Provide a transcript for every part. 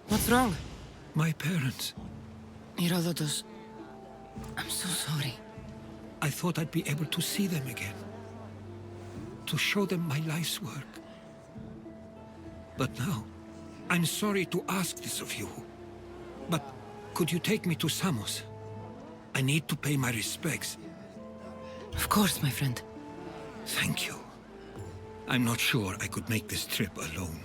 What's wrong? My parents. Herodotus, I'm so sorry. I thought I'd be able to see them again. To show them my life's work. But now, I'm sorry to ask this of you. But could you take me to Samos? I need to pay my respects. Of course, my friend. Thank you. I'm not sure I could make this trip alone.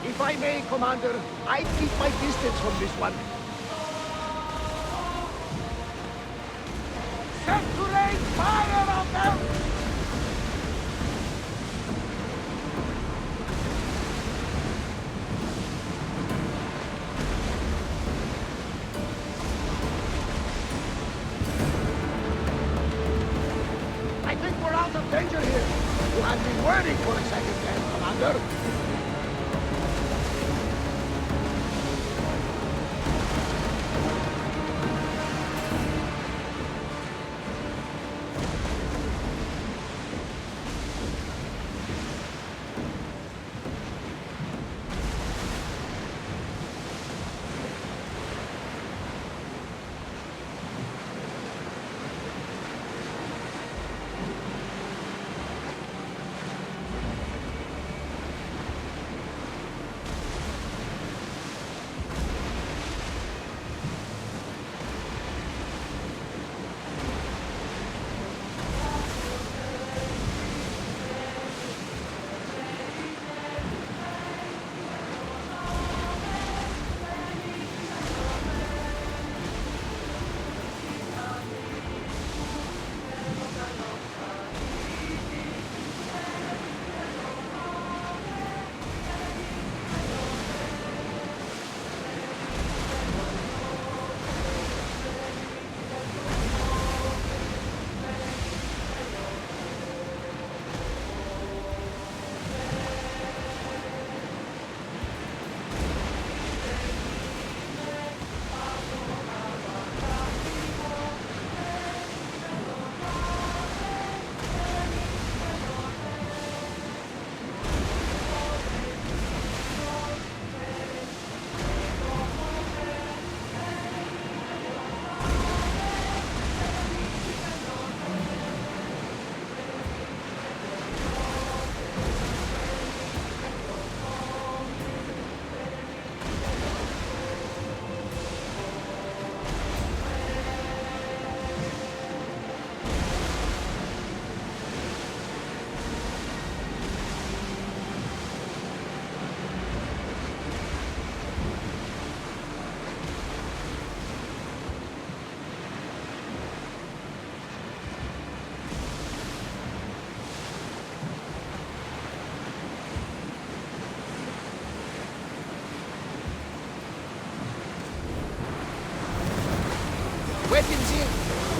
If I may, Commander, I'd keep my distance from this one. Set to rain fire on them! I think we're out of danger here. You had me worried for a second there, Commander.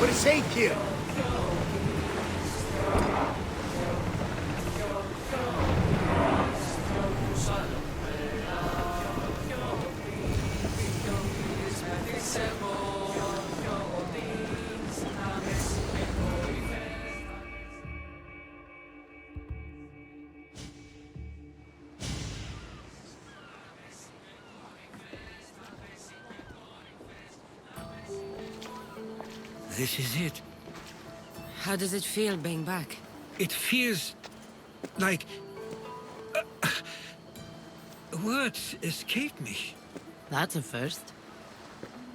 We're safe here. This is it. How does it feel being back? It feels like... words escape me. That's a first.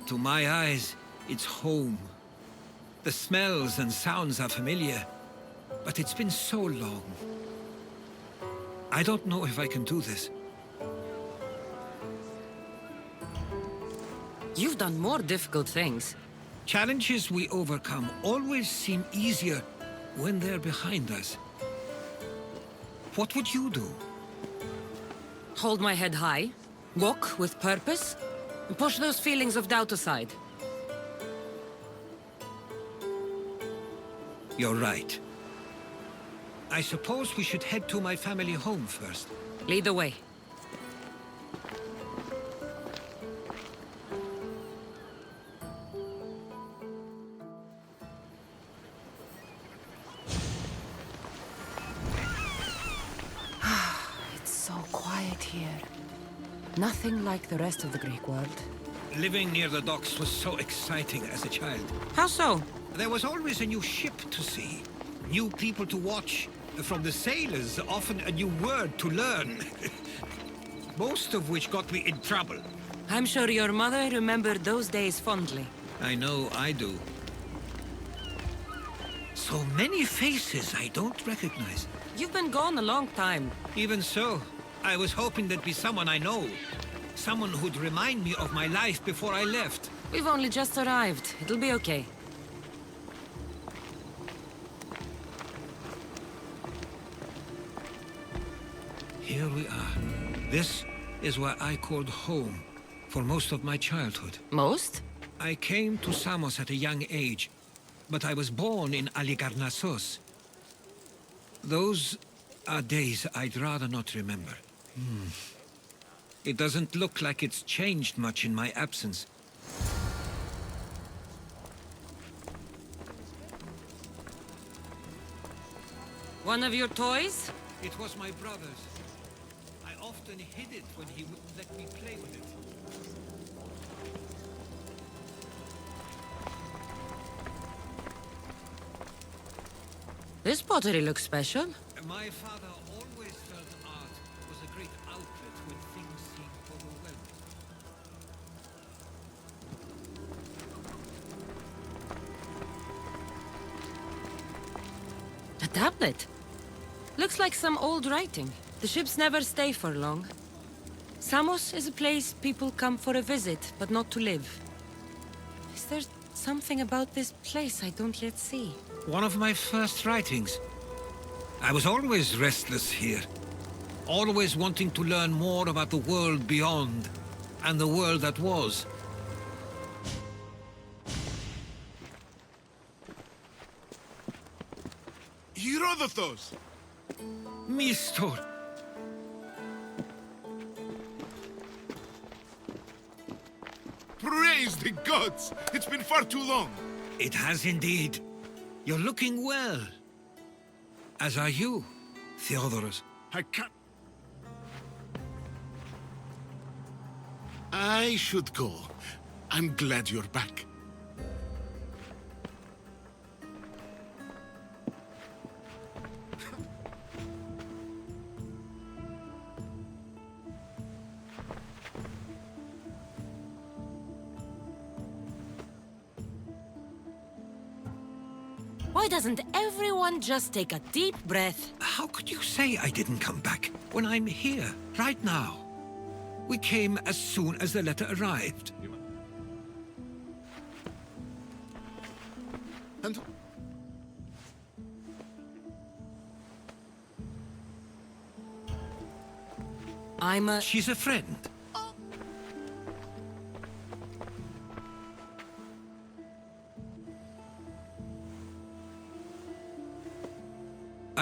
To my eyes, it's home. The smells and sounds are familiar, but it's been so long. I don't know if I can do this. You've done more difficult things. Challenges we overcome always seem easier when they're behind us. What would you do? Hold my head high, walk with purpose, and push those feelings of doubt aside. You're right. I suppose we should head to my family home first. Lead the way. It's so quiet here. Nothing like the rest of the Greek world. Living near the docks was so exciting as a child. How so? There was always a new ship to see, new people to watch. From the sailors, often a new word to learn. Most of which got me in trouble. I'm sure your mother remembered those days fondly. I know I do. So many faces I don't recognize. You've been gone a long time. Even so, I was hoping there'd be someone I know. Someone who'd remind me of my life before I left. We've only just arrived. It'll be okay. Here we are. This is where I called home for most of my childhood. Most? I came to Samos at a young age, but I was born in Aligarnassos. Those are days I'd rather not remember. It doesn't look like it's changed much in my absence. One of your toys? It was my brother's. I often hid it when he would let me play with it. This pottery looks special. My father always felt art was a great outlet when things seemed overwhelming. A tablet. Looks like some old writing. The ships never stay for long. Samos is a place people come for a visit, but not to live. Is there something about this place I don't yet see? One of my first writings. I was always restless here. Always wanting to learn more about the world beyond, and the world that was. Herodotos! Mistor! Praise the gods! It's been far too long. It has indeed. You're looking well. As are you, Theodoros. I can't... I should go. I'm glad you're back. Why doesn't everyone just take a deep breath? How could you say I didn't come back when I'm here, right now? We came as soon as the letter arrived. And... She's a friend.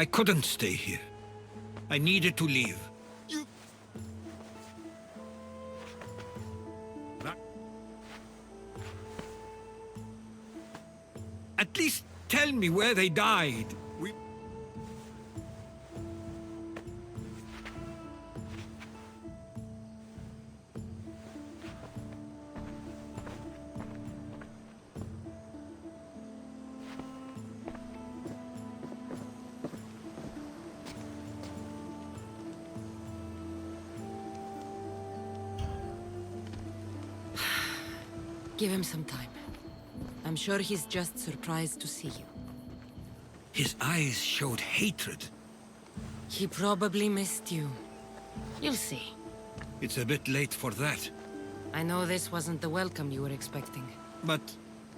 I couldn't stay here. I needed to leave. You... At least tell me where they died. We... Give him some time. I'm sure he's just surprised to see you. His eyes showed hatred. He probably missed you. You'll see. It's a bit late for that. I know this wasn't the welcome you were expecting. But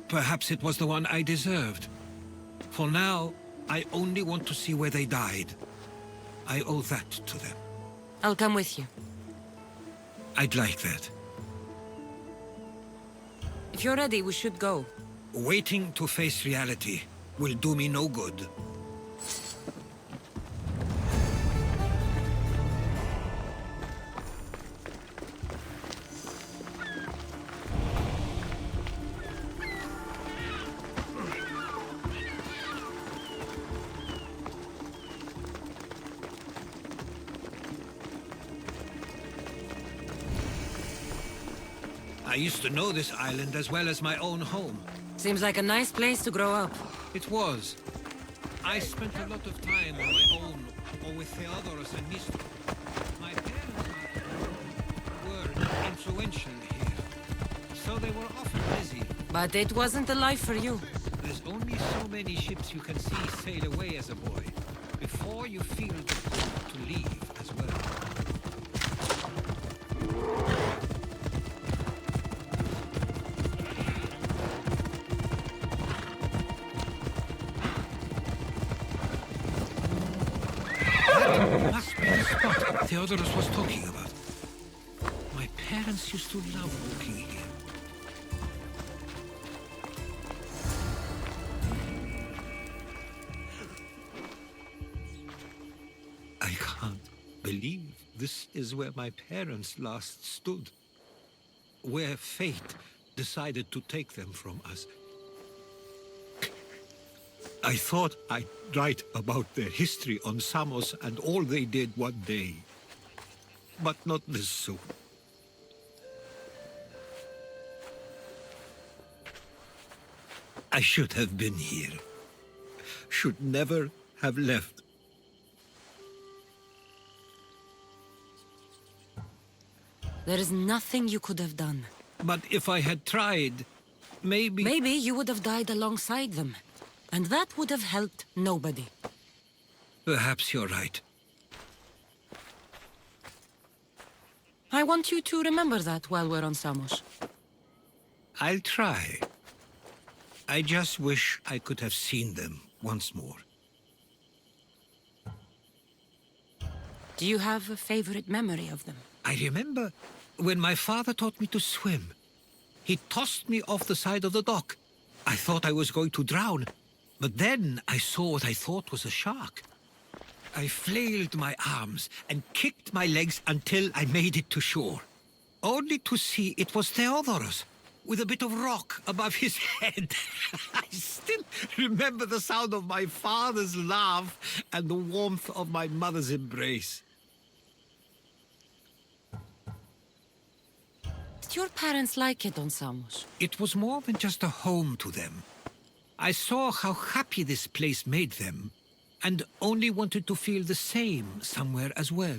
perhaps it was the one I deserved. For now, I only want to see where they died. I owe that to them. I'll come with you. I'd like that. If you're ready, we should go. Waiting to face reality will do me no good. I used to know this island as well as my own home. Seems like a nice place to grow up. It was. I spent a lot of time on my own, or with Theodoros and Meistere. My parents were influential here, so they were often busy. But it wasn't a life for you. There's only so many ships you can see sail away as a boy, before you feel the pull to leave as well. Must be the spot Theodoros was talking about. My parents used to love walking here. I can't believe this is where my parents last stood. Where fate decided to take them from us. I thought I'd write about their history on Samos and all they did one day. But not this soon. I should have been here. Should never have left. There is nothing you could have done. But if I had tried, maybe... Maybe you would have died alongside them. And that would have helped nobody. Perhaps you're right. I want you to remember that while we're on Samos. I'll try. I just wish I could have seen them once more. Do you have a favorite memory of them? I remember when my father taught me to swim. He tossed me off the side of the dock. I thought I was going to drown. But then I saw what I thought was a shark. I flailed my arms and kicked my legs until I made it to shore. Only to see it was Theodoros, with a bit of rock above his head. I still remember the sound of my father's laugh and the warmth of my mother's embrace. Did your parents like it on Samos? It was more than just a home to them. I saw how happy this place made them, and only wanted to feel the same somewhere as well.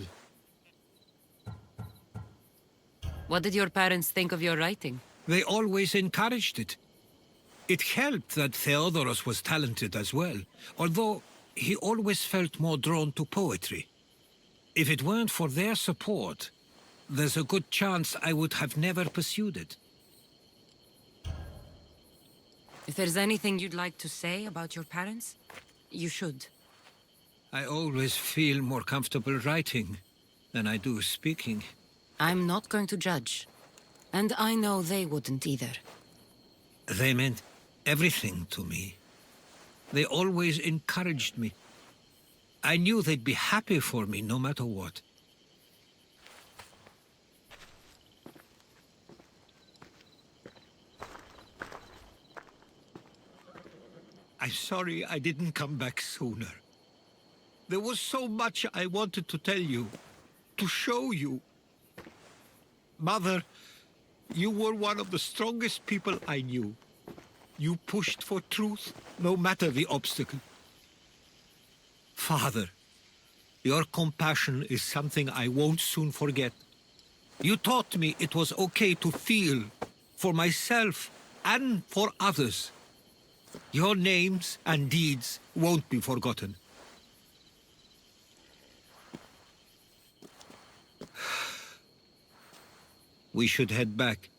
What did your parents think of your writing? They always encouraged it. It helped that Theodoros was talented as well, although he always felt more drawn to poetry. If it weren't for their support, there's a good chance I would have never pursued it. If there's anything you'd like to say about your parents, you should. I always feel more comfortable writing than I do speaking. I'm not going to judge. And I know they wouldn't either. They meant everything to me. They always encouraged me. I knew they'd be happy for me no matter what. I'm sorry I didn't come back sooner. There was so much I wanted to tell you, to show you. Mother, you were one of the strongest people I knew. You pushed for truth, no matter the obstacle. Father, your compassion is something I won't soon forget. You taught me it was okay to feel, for myself and for others. Your names and deeds won't be forgotten. We should head back.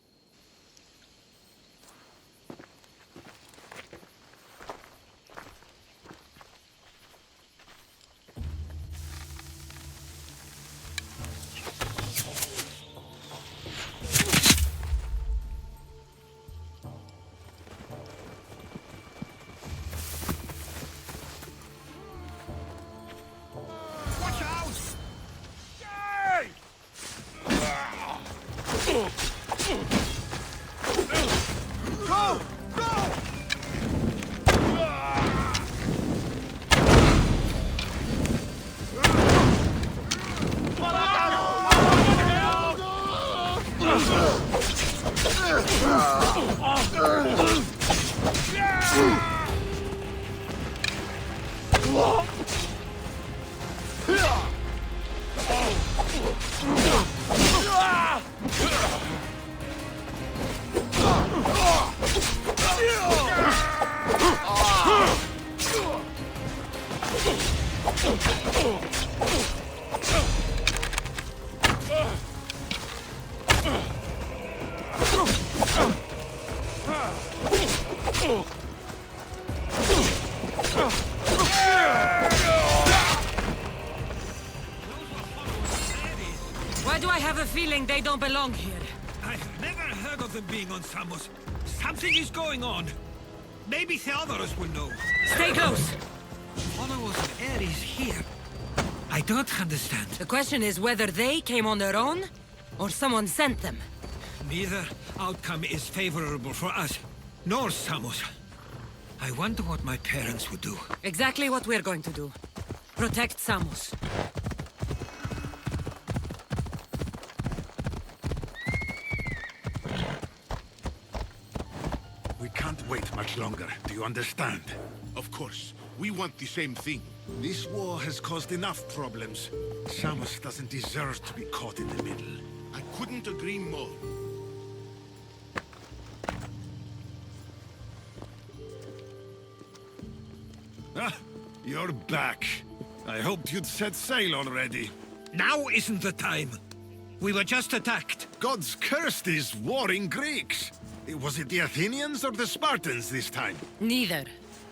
Why do I have a feeling they don't belong here? I've never heard of them being on Samos. Something is going on. Maybe Theodorus will know. Stay close! Followers of Ares here. I don't understand. The question is whether they came on their own, or someone sent them. Neither outcome is favorable for us, nor Samos. I wonder what my parents would do. Exactly what we're going to do. Protect Samos. We can't wait much longer, do you understand? Of course. We want the same thing. This war has caused enough problems. Samos doesn't deserve to be caught in the middle. I couldn't agree more. Ah, you're back. I hoped you'd set sail already. Now isn't the time. We were just attacked. God's cursed these warring Greeks. Was it the Athenians or the Spartans this time? Neither.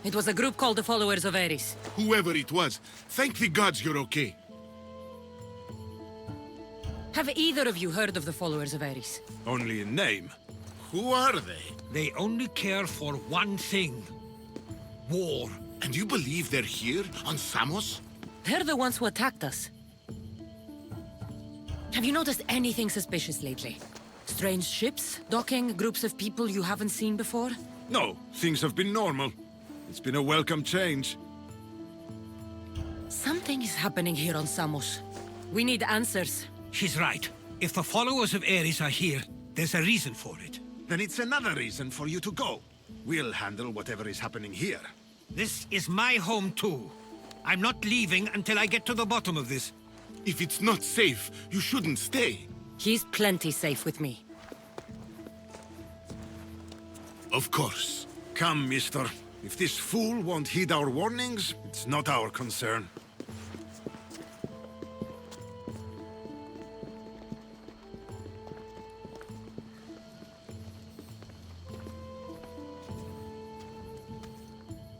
It was a group called the Followers of Ares. Whoever it was, thank the gods you're okay. Have either of you heard of the Followers of Ares? Only in name. Who are they? They only care for one thing. War. And you believe they're here, on Samos? They're the ones who attacked us. Have you noticed anything suspicious lately? Strange ships, docking, groups of people you haven't seen before? No, things have been normal. It's been a welcome change. Something is happening here on Samos. We need answers. She's right. If the followers of Ares are here, there's a reason for it. Then it's another reason for you to go. We'll handle whatever is happening here. This is my home too. I'm not leaving until I get to the bottom of this. If it's not safe, you shouldn't stay. He's plenty safe with me. Of course. Come, mister. If this fool won't heed our warnings, it's not our concern.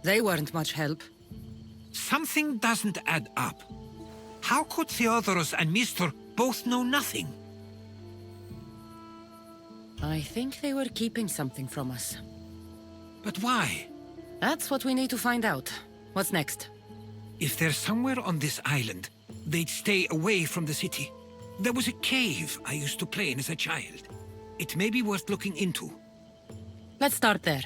They weren't much help. Something doesn't add up. How could Theodorus and Meistere both know nothing? I think they were keeping something from us. But why? That's what we need to find out. What's next? If they're somewhere on this island, they'd stay away from the city. There was a cave I used to play in as a child. It may be worth looking into. Let's start there.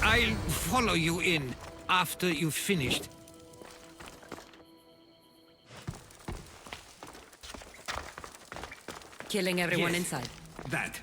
I'll follow you in after you've finished. Killing everyone Yes, inside. That.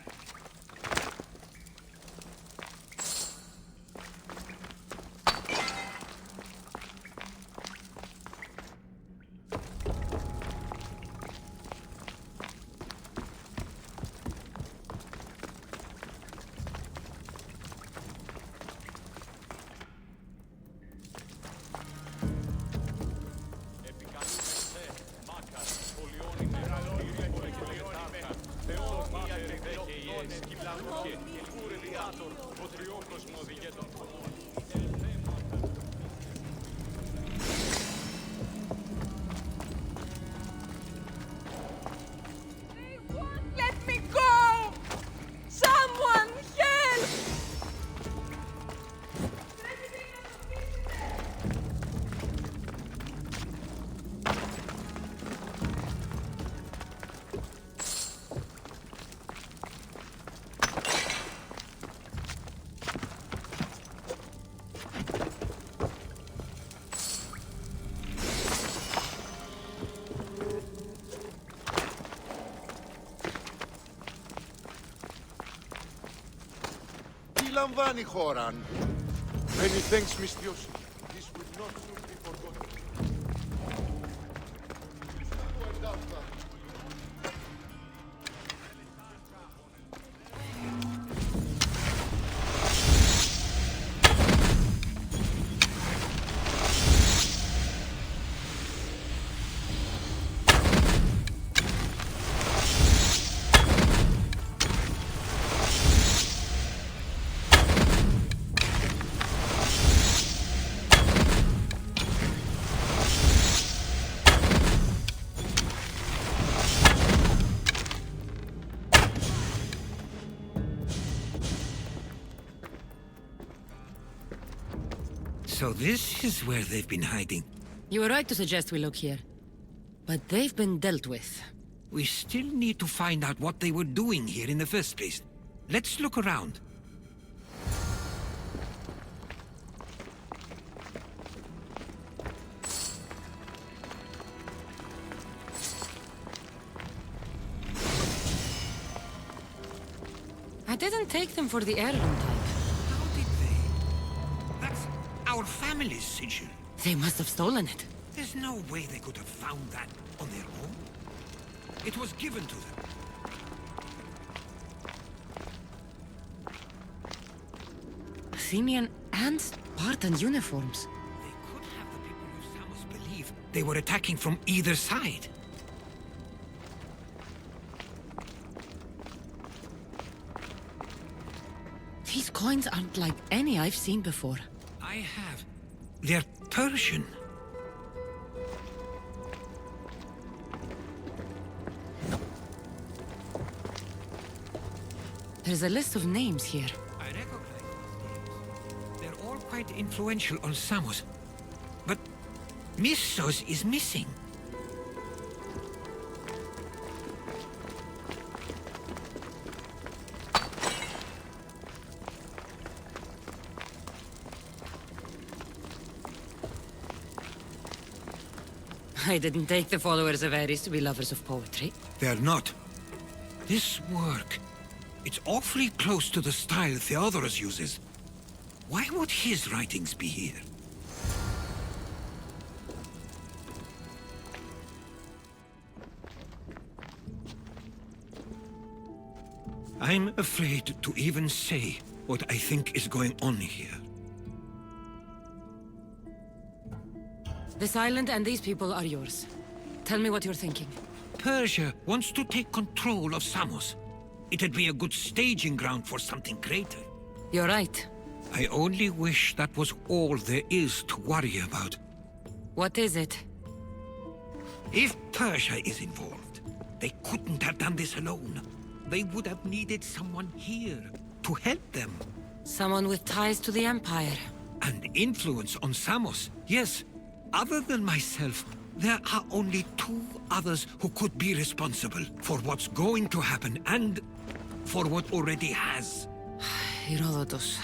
Let me go! Someone help! Λαμβάνει χώρα. Many thanks, Misthios. This will not soon be forgotten. So this is where they've been hiding. You were right to suggest we look here. But they've been dealt with. We still need to find out what they were doing here in the first place. Let's look around. I didn't take them for the heirloom type. How did they? That's our family's sigil. They must have stolen it. There's no way they could have found that on their own. It was given to them. Athenian and Spartan uniforms. They could have the people of Samos believe they were attacking from either side. These coins aren't like any I've seen before. I have. They're Persian. There's a list of names here. I recognize these names. They're all quite influential on Samos. But Missos is missing. I didn't take the followers of Ares to be lovers of poetry. They're not. This work, it's awfully close to the style Theodorus uses. Why would his writings be here? I'm afraid to even say what I think is going on here. This island and these people are yours. Tell me what you're thinking. Persia wants to take control of Samos. It'd be a good staging ground for something greater. You're right. I only wish that was all there is to worry about. What is it? If Persia is involved, they couldn't have done this alone. They would have needed someone here to help them. Someone with ties to the Empire. And influence on Samos, yes. Other than myself, there are only two others who could be responsible for what's going to happen and for what already has. Herodotus.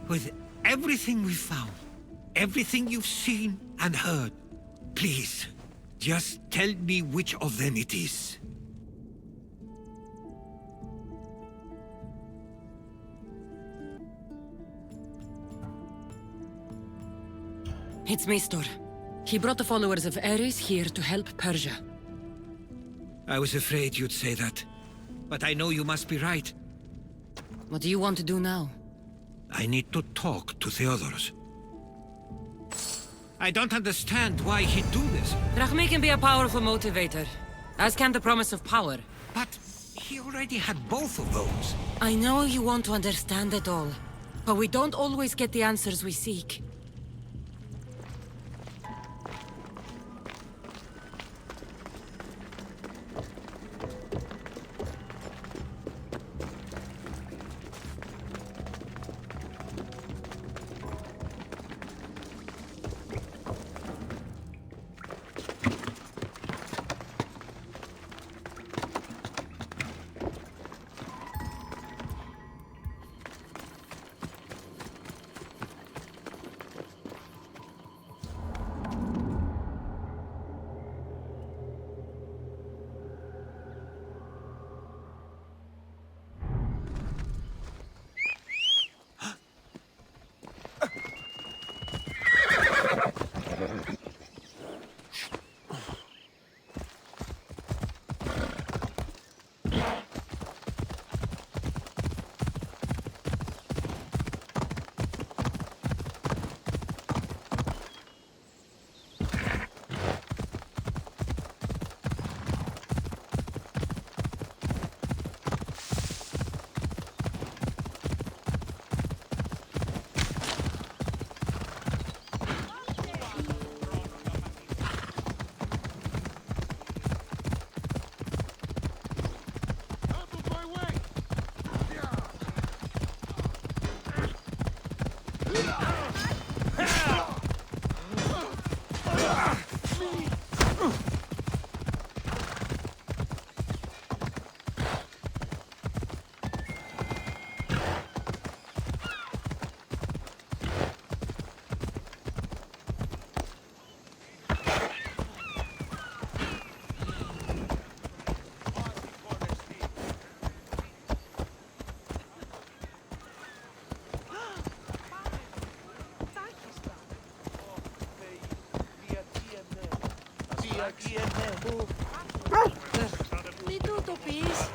With everything we've found, everything you've seen and heard, please, just tell me which of them it is. It's Meistere. He brought the followers of Ares here to help Persia. I was afraid you'd say that. But I know you must be right. What do you want to do now? I need to talk to Theodorus. I don't understand why he'd do this. Drachmi can be a powerful motivator, as can the promise of power. But he already had both of those. I know you want to understand it all, but we don't always get the answers we seek. Μη του το πεις.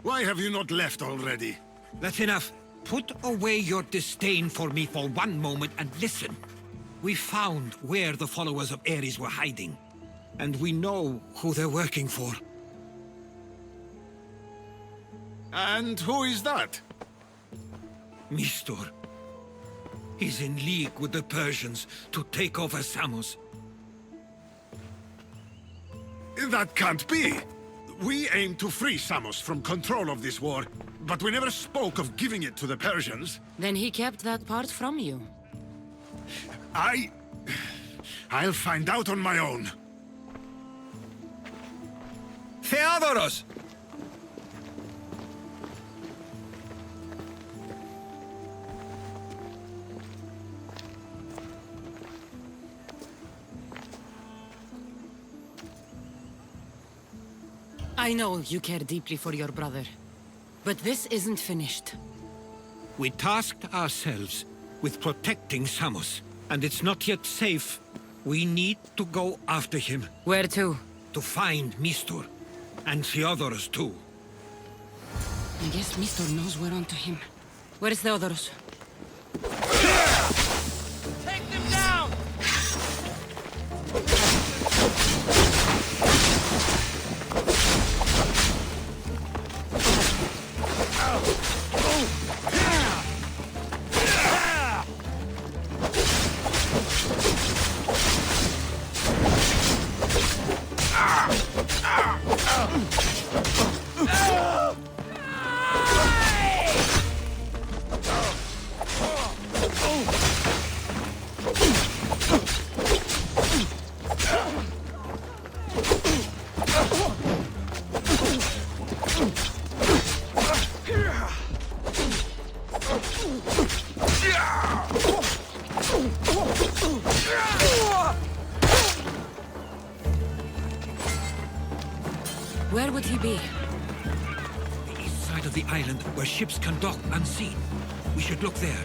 Why have you not left already? That's enough. Put away your disdain for me for one moment and listen. We found where the followers of Ares were hiding. And we know who they're working for. And who is that? Meistere. He's in league with the Persians to take over Samos. That can't be. We aim to free Samos from control of this war, but we never spoke of giving it to the Persians. Then he kept that part from you. I'll find out on my own. Theodoros! I know you care deeply for your brother, but this isn't finished. We tasked ourselves with protecting Samos, and it's not yet safe. We need to go after him. Where to? To find Meistere. And Theodoros too. I guess Meistere knows we're onto him. Where is Theodoros? Take them down! Where would he be? The east side of the island, where ships can dock unseen. We should look there.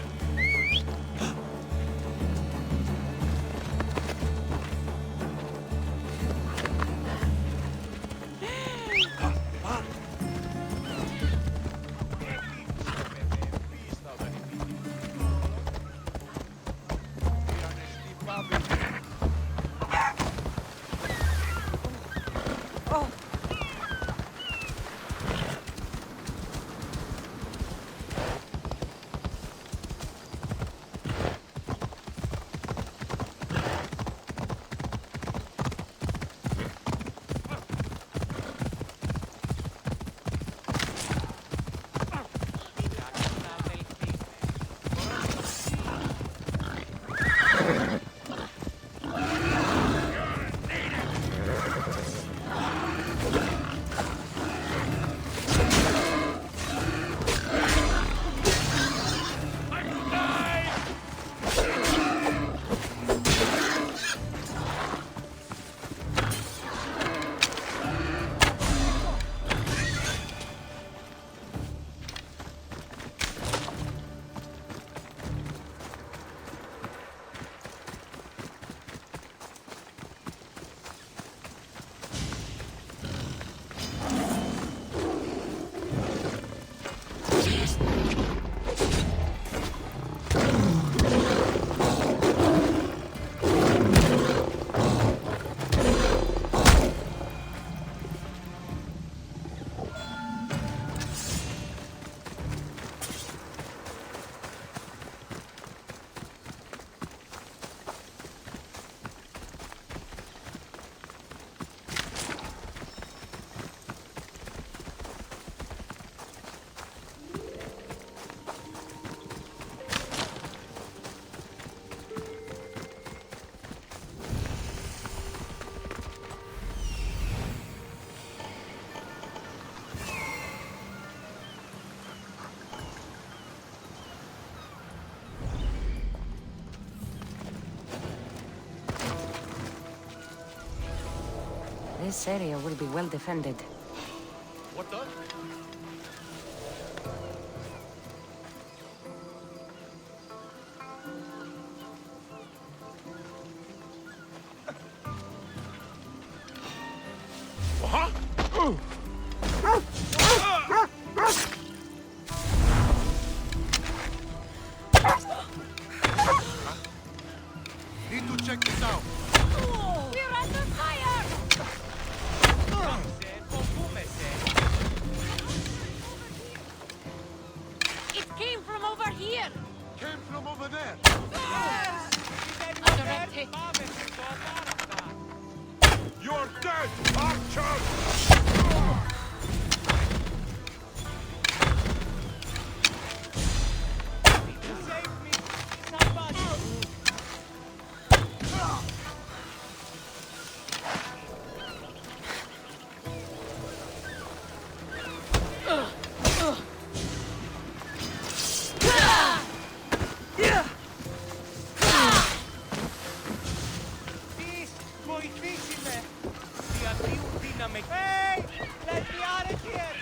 This area will be well defended. What the? Need to check this out. We're under fire! It came from over here! Came from over there. A direct hit. You're dead, archer! Hey! Let me out of here!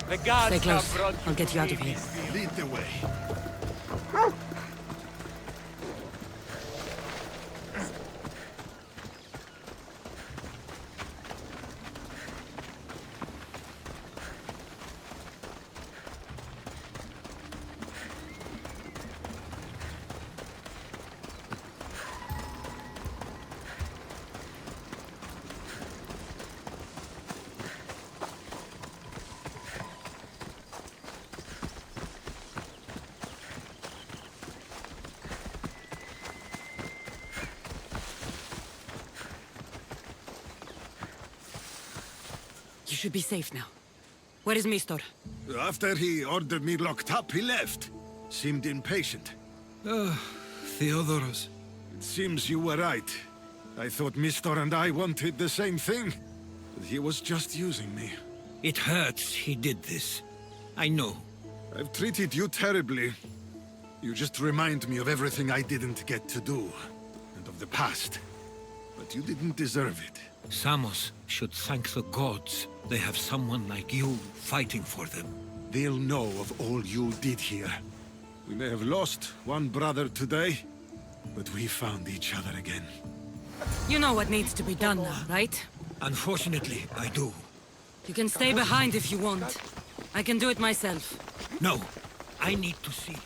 The gods Stay close. have brought I'll get you out of here. Lead the way. You should be safe now. Where is Meistere? After he ordered me locked up, he left. Seemed impatient. Theodoros. It seems you were right. I thought Mistor and I wanted the same thing. But he was just using me. It hurts he did this. I know. I've treated you terribly. You just remind me of everything I didn't get to do. And of the past. But you didn't deserve it. Samos should thank the gods. They have someone like you fighting for them. They'll know of all you did here. We may have lost one brother today, but we found each other again. You know what needs to be done now, right? Unfortunately, I do. You can stay behind if you want. I can do it myself. No, I need to see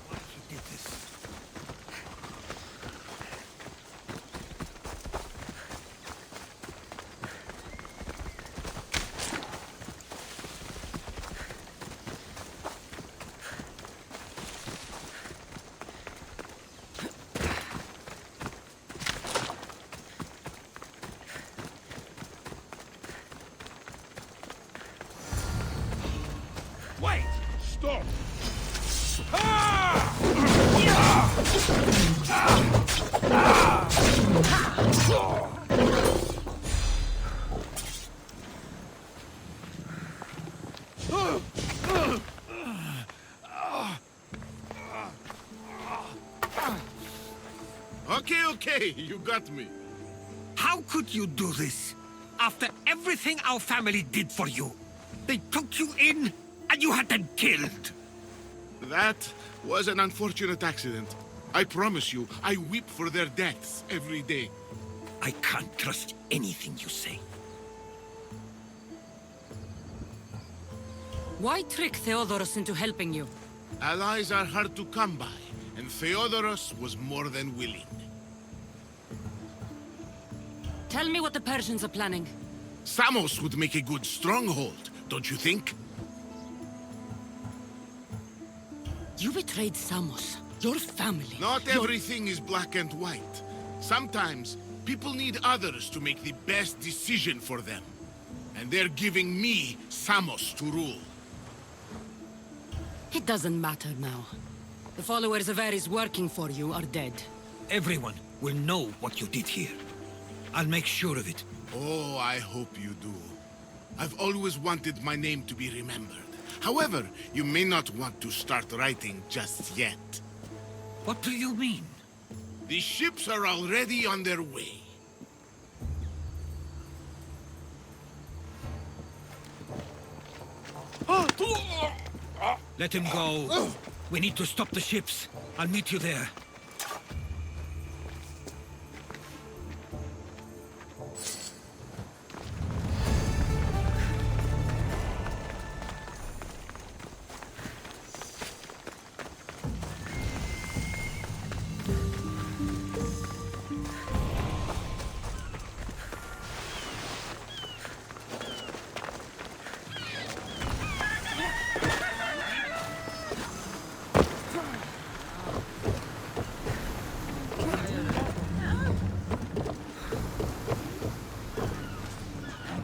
why he did this. Wait! Stop! Okay, you got me. How could you do this? After everything our family did for you. They took you in, and you had them killed. That was an unfortunate accident. I promise you, I weep for their deaths every day. I can't trust anything you say. Why trick Theodoros into helping you? Allies are hard to come by, and Theodoros was more than willing. Tell me what the Persians are planning. Samos would make a good stronghold, don't you think? You betrayed Samos, your family. Not everything is black and white. Sometimes, people need others to make the best decision for them. And they're giving me Samos to rule. It doesn't matter now. The followers of Ares working for you are dead. Everyone will know what you did here. I'll make sure of it. Oh, I hope you do. I've always wanted my name to be remembered. However, you may not want to start writing just yet. What do you mean? The ships are already on their way. Let him go. We need to stop the ships. I'll meet you there.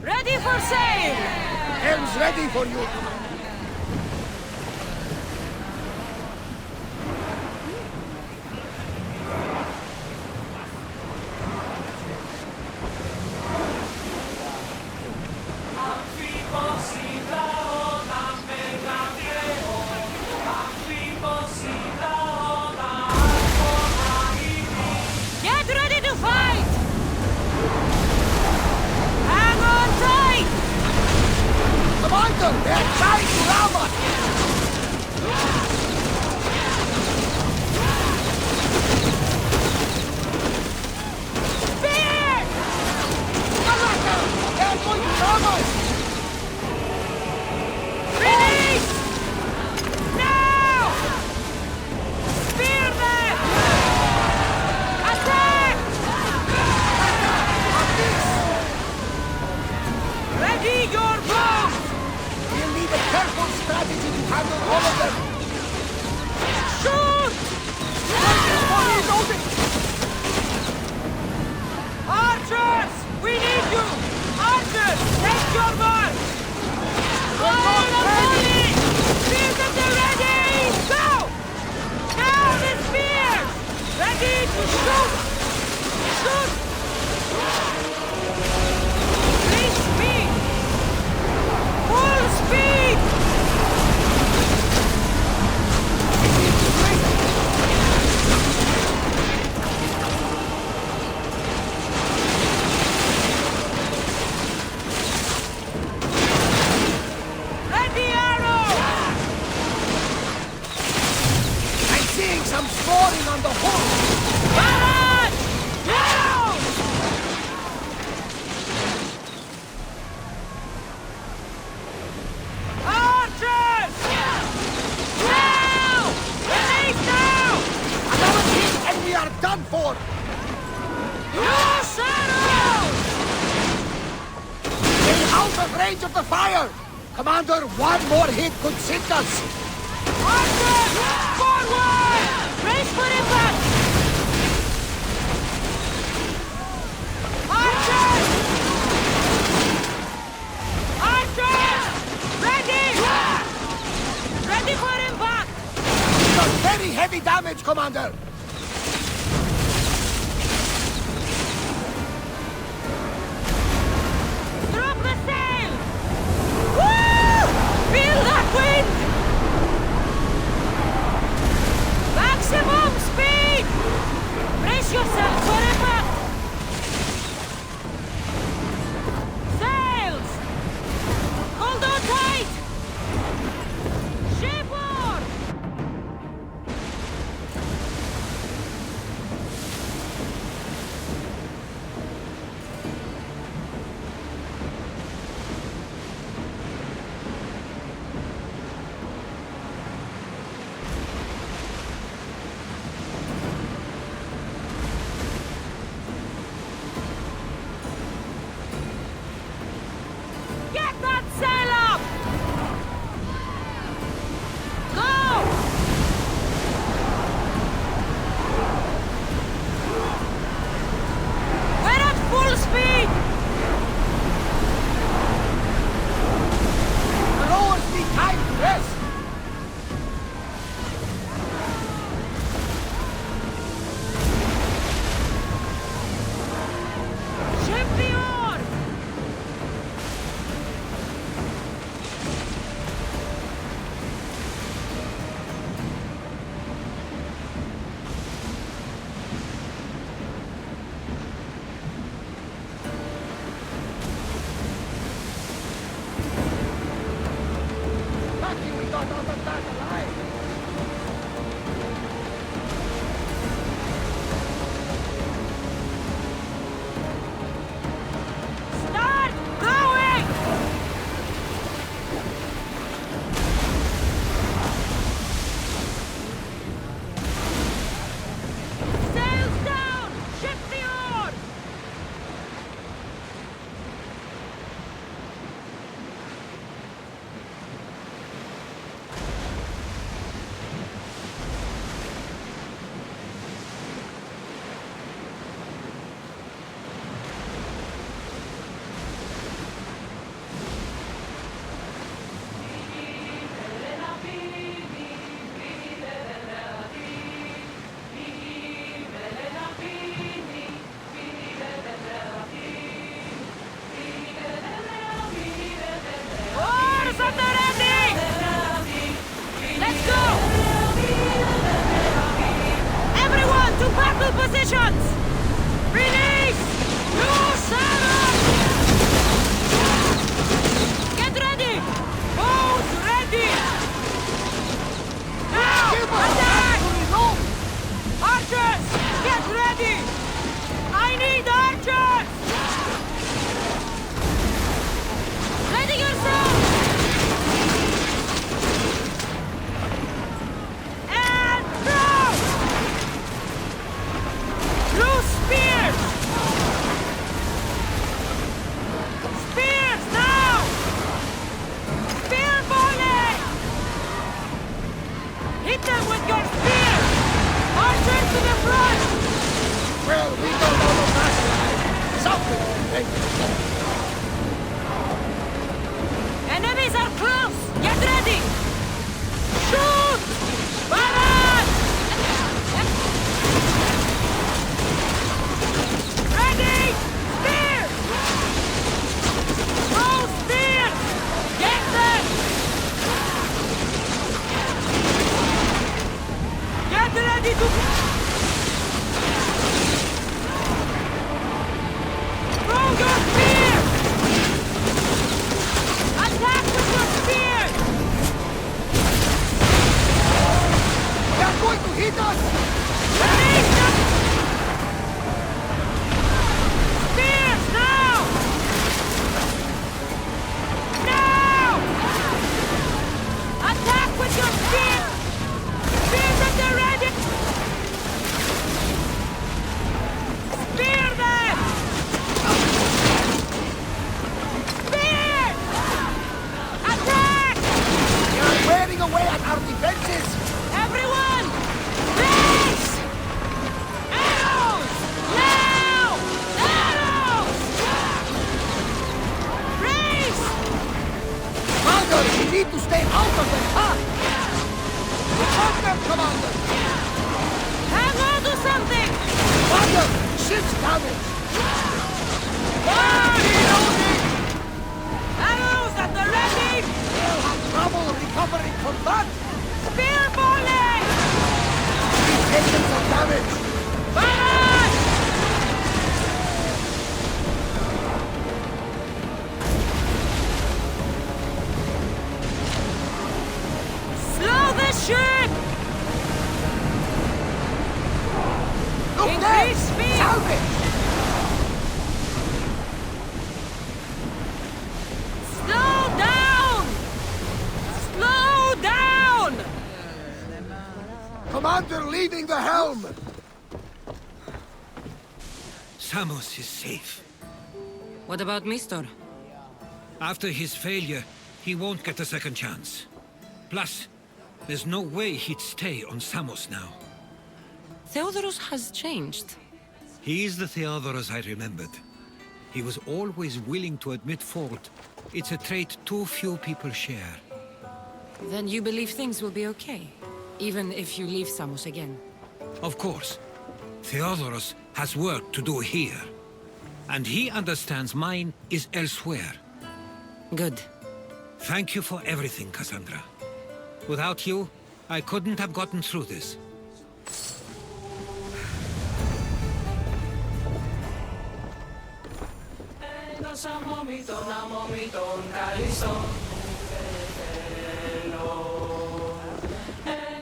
Ready for sail! Helm's ready for you. Get ready to fight! Hang on tight! Commander, they're trying to ram us. Spear! Commander, they're going to ram us. Release! Now! Spear them! Attack! Ready your bows! We'll need a careful strategy to handle all of them. Shoot! Reloading! Archers! We need you! Archers! Take your mark! Fire the volley! Spears at the ready! Go! Now the spears! Ready to shoot! Shoot! Increase speed! Full speed! Ready arrow! I'm seeing some scoring on the hull. Barrage! Now! Archers! Now! Release now! Another hit and we are done for. Use arrows! Stay out of range of the fire. Commander, one more hit could sink us. Archers! Forward! Brace for impact! Archers! Archers! Ready! Ready for impact! We got very heavy damage, Commander. Drop the sail! Woo! Feel that wind! Battle positions! Release! Loose arrows! Get ready! Both ready! Now! Attack! Archers! Get ready! I need archers! Ready yourself! And throw! Loose spears! Spears now! Spear volley! Hit them with your spears! Archers to the front! Well, we don't know the last something to think. Enemies are close! Get ready! Shoot! Barrage! Ready! Spear! Throw spears! Get them! Get ready to... Throw your spears! Attack with your spears! They're going to hit us! Release them! Spears now! Now! Attack with your spears! Spears at the ready! Spear them! Spears! Attack! They're wearing away at our defenses! Everyone! Race! Arrows! Now! Arrows! Race! Commander, we need to stay out of their path! Report them, Commander! Hang on to something! Commander, ship's damaged! Fire! Reloading! Arrows at the ready! They'll have trouble recovering from that! Spear volley! These engines are damaged! Barrage! Slow the ship! Look Increase there! speed! Salvage! Slow down! Slow down! Commander leaving the helm! Samos is safe. What about Meistere? After his failure, he won't get a second chance. Plus, there's no way he'd stay on Samos now. Theodoros has changed. He is the Theodoros I remembered. He was always willing to admit fault. It's a trait too few people share. Then you believe things will be okay, even if you leave Samos again. Of course. Theodoros has work to do here. And he understands mine is elsewhere. Good. Thank you for everything, Cassandra. Without you, I couldn't have gotten through this.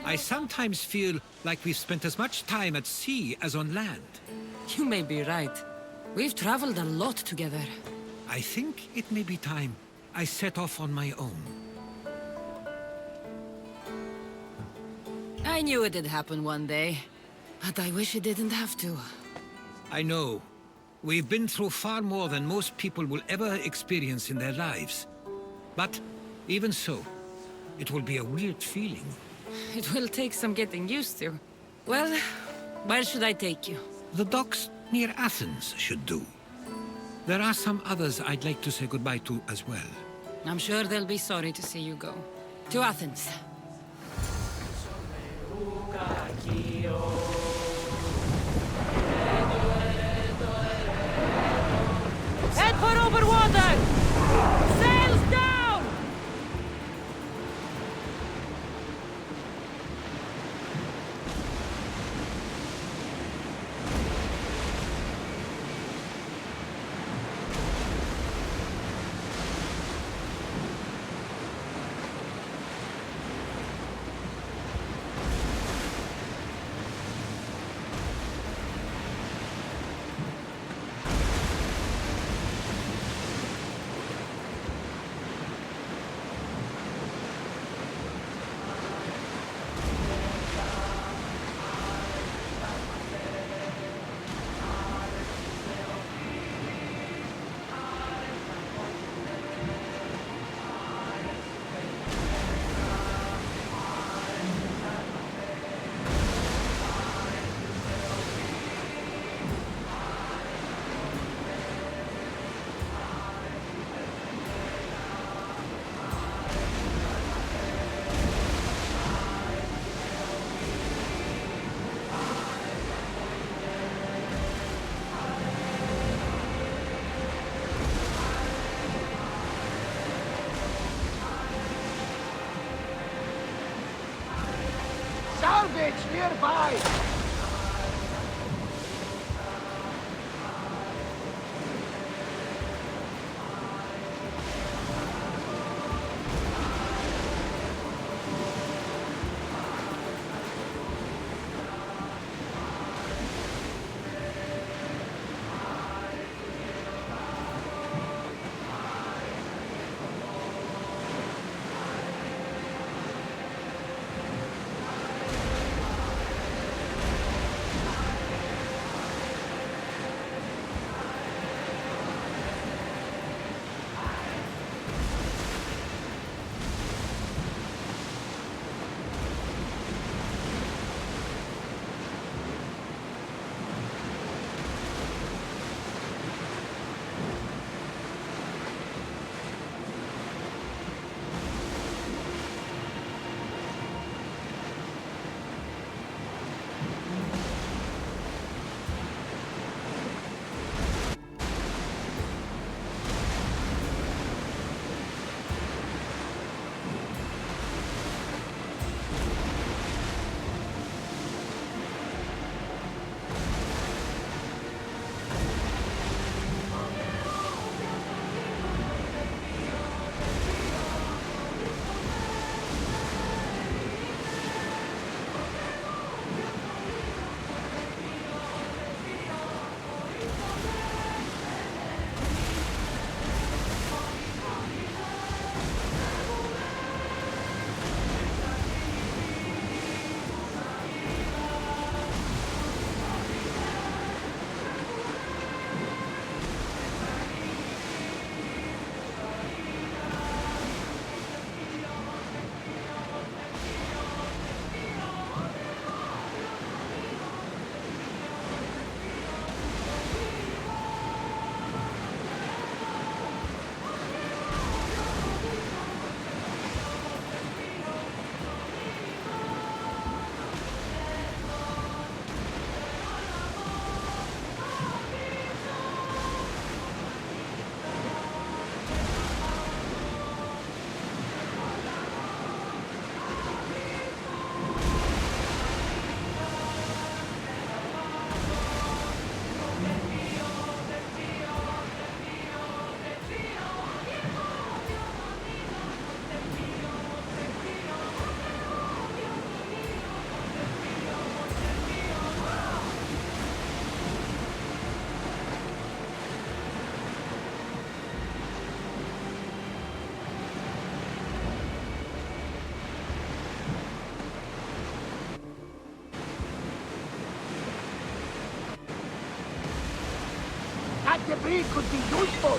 I sometimes feel like we've spent as much time at sea as on land. You may be right. We've traveled a lot together. I think it may be time I set off on my own. I knew it'd happen one day, but I wish it didn't have to. I know. We've been through far more than most people will ever experience in their lives. But even so, it will be a weird feeling. It will take some getting used to. Well, where should I take you? The docks near Athens should do. There are some others I'd like to say goodbye to as well. I'm sure they'll be sorry to see you go. To Athens. Head for over water! Sails down! village nearby! That debris could be useful.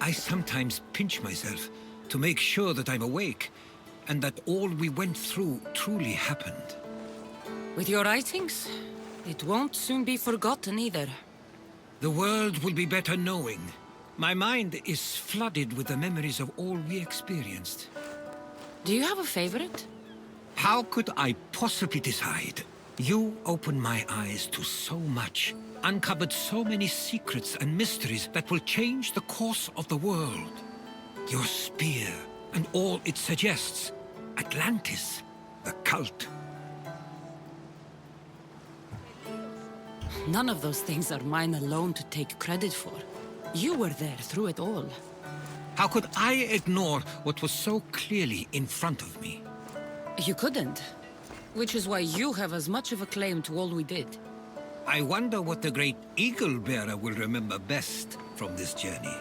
I sometimes pinch myself to make sure that I'm awake, and that all we went through truly happened. With your writings, it won't soon be forgotten either. The world will be better knowing, My mind is flooded with the memories of all we experienced. Do you have a favorite? How could I possibly decide? You opened my eyes to so much, uncovered so many secrets and mysteries that will change the course of the world. Your spear and all it suggests. Atlantis, the cult. None of those things are mine alone to take credit for. You were there through it all. How could I ignore what was so clearly in front of me? You couldn't. Which is why you have as much of a claim to all we did. I wonder what the great eagle bearer will remember best from this journey.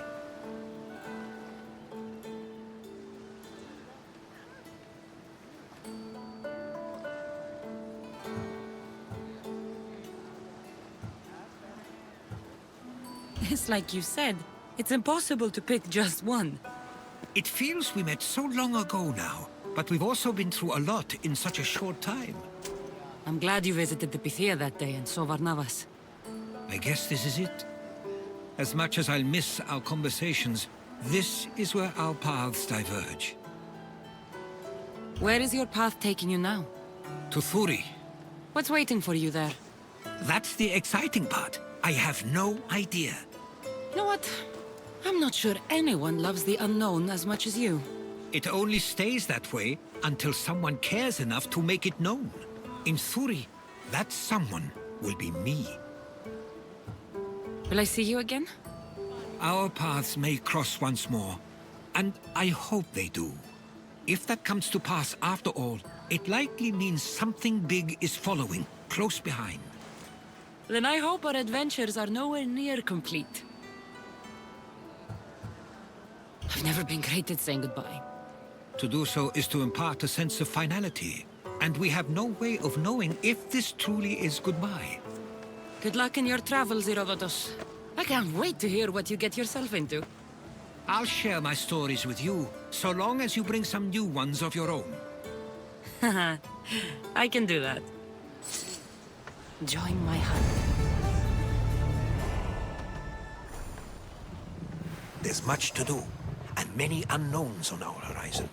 It's like you said, it's impossible to pick just one. It feels we met so long ago now, but we've also been through a lot in such a short time. I'm glad you visited the Pythia that day and saw Varnavas. I guess this is it. As much as I'll miss our conversations, this is where our paths diverge. Where is your path taking you now? To Thuri. What's waiting for you there? That's the exciting part. I have no idea. You know what? I'm not sure anyone loves the unknown as much as you. It only stays that way until someone cares enough to make it known. In Thuri, that someone will be me. Will I see you again? Our paths may cross once more, and I hope they do. If that comes to pass after all, it likely means something big is following, close behind. Then I hope our adventures are nowhere near complete. I've never been great at saying goodbye. To do so is to impart a sense of finality, and we have no way of knowing if this truly is goodbye. Good luck in your travels, Herodotus. I can't wait to hear what you get yourself into. I'll share my stories with you, so long as you bring some new ones of your own. Haha, I can do that. Join my hunt. There's much to do, and many unknowns on our horizon.